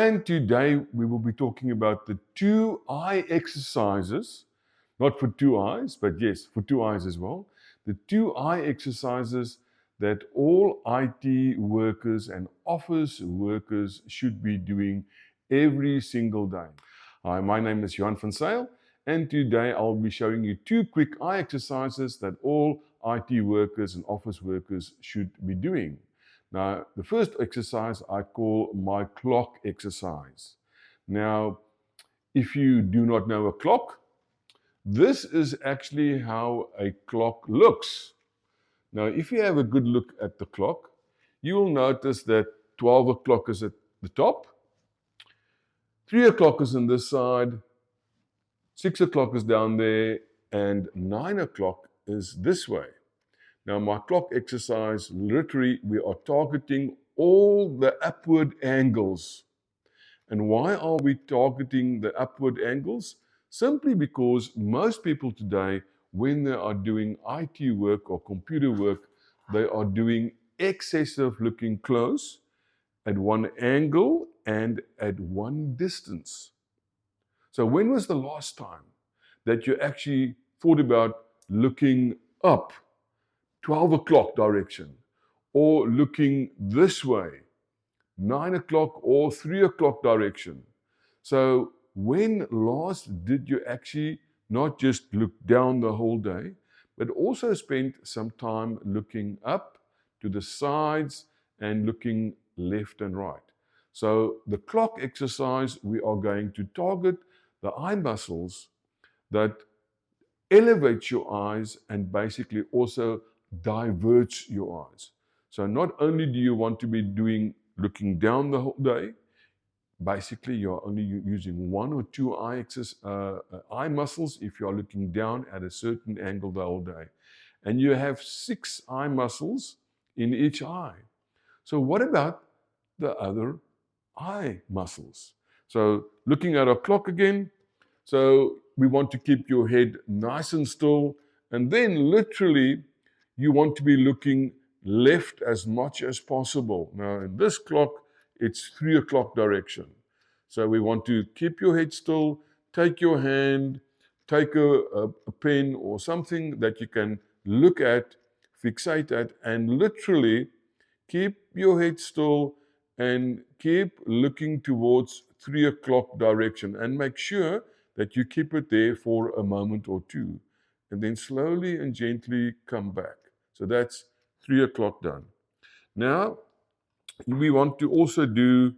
And today we will be talking about the 2-eye exercises, not for 2 eyes, but yes, for 2 eyes as well. The 2-eye exercises that all IT workers and office workers should be doing every single day. Hi, my name is Johan van Zyl, and today I'll be showing you 2 quick eye exercises that all IT workers and office workers should be doing. Now, the first exercise I call my clock exercise. Now, if you do not know a clock, this is actually how a clock looks. Now, if you have a good look at the clock, you will notice that 12 o'clock is at the top, 3 o'clock is on this side, 6 o'clock is down there, and 9 o'clock is this way. Now, my clock exercise, literally, we are targeting all the upward angles. And why are we targeting the upward angles? Simply because most people today, when they are doing IT work or computer work, they are doing excessive looking close at one angle and at one distance. So when was the last time that you actually thought about looking up 12 o'clock direction, or looking this way, 9 o'clock or 3 o'clock direction? So when last did you actually not just look down the whole day, but also spend some time looking up to the sides and looking left and right? So the clock exercise, we are going to target the eye muscles that elevate your eyes and basically also diverts your eyes. So not only do you want to be looking down the whole day, basically you're only using 1 or 2 eye muscles if you're looking down at a certain angle the whole day. And you have 6 eye muscles in each eye. So what about the other eye muscles? So looking at our clock again, so we want to keep your head nice and still, and then literally you want to be looking left as much as possible. Now in this clock, it's 3 o'clock direction. So we want to keep your head still, take your hand, take a pen or something that you can look at, fixate at, and literally keep your head still and keep looking towards 3 o'clock direction, and make sure that you keep it there for a moment or two, and then slowly and gently come back. So that's 3 o'clock done. Now, we want to also do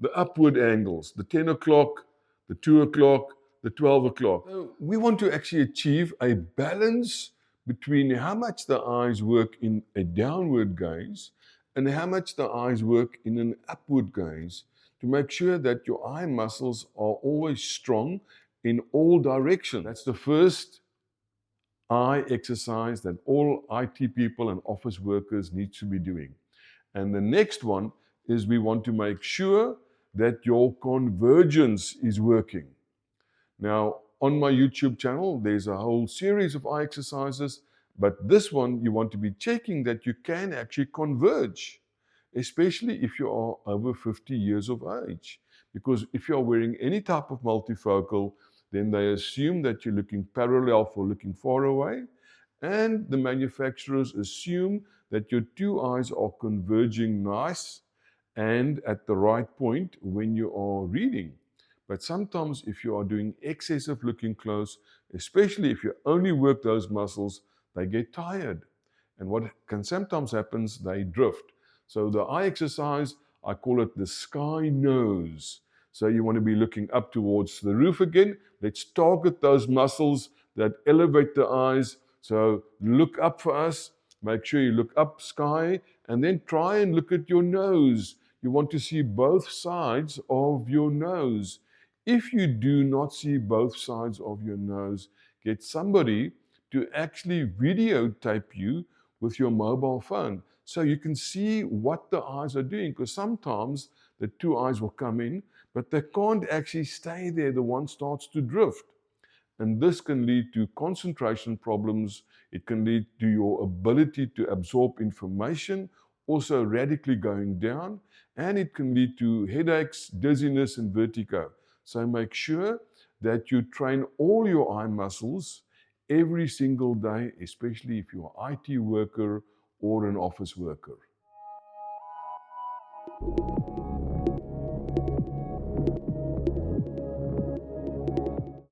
the upward angles, the 10 o'clock, the 2 o'clock, the 12 o'clock. So we want to actually achieve a balance between how much the eyes work in a downward gaze and how much the eyes work in an upward gaze, to make sure that your eye muscles are always strong in all directions. That's the first eye exercise that all IT people and office workers need to be doing. And the next one is we want to make sure that your convergence is working. Now, on my YouTube channel, there's a whole series of eye exercises, but this one you want to be checking that you can actually converge, especially if you are over 50 years of age. Because if you're wearing any type of multifocal, then they assume that you're looking parallel for looking far away, and the manufacturers assume that your 2 eyes are converging nice and at the right point when you are reading. But sometimes if you are doing excessive looking close, especially if you only work those muscles, they get tired. And what can sometimes happen, they drift. So the eye exercise, I call it the sky nose. So you want to be looking up towards the roof again. Let's target those muscles that elevate the eyes. So look up for us. Make sure you look up sky, and then try and look at your nose. You want to see both sides of your nose. If you do not see both sides of your nose, get somebody to actually videotape you with your mobile phone so you can see what the eyes are doing, because sometimes the 2 eyes will come in, but they can't actually stay there. The one starts to drift. And this can lead to concentration problems. It can lead to your ability to absorb information, also radically going down, and it can lead to headaches, dizziness, and vertigo. So make sure that you train all your eye muscles every single day, especially if you're an IT worker or an office worker.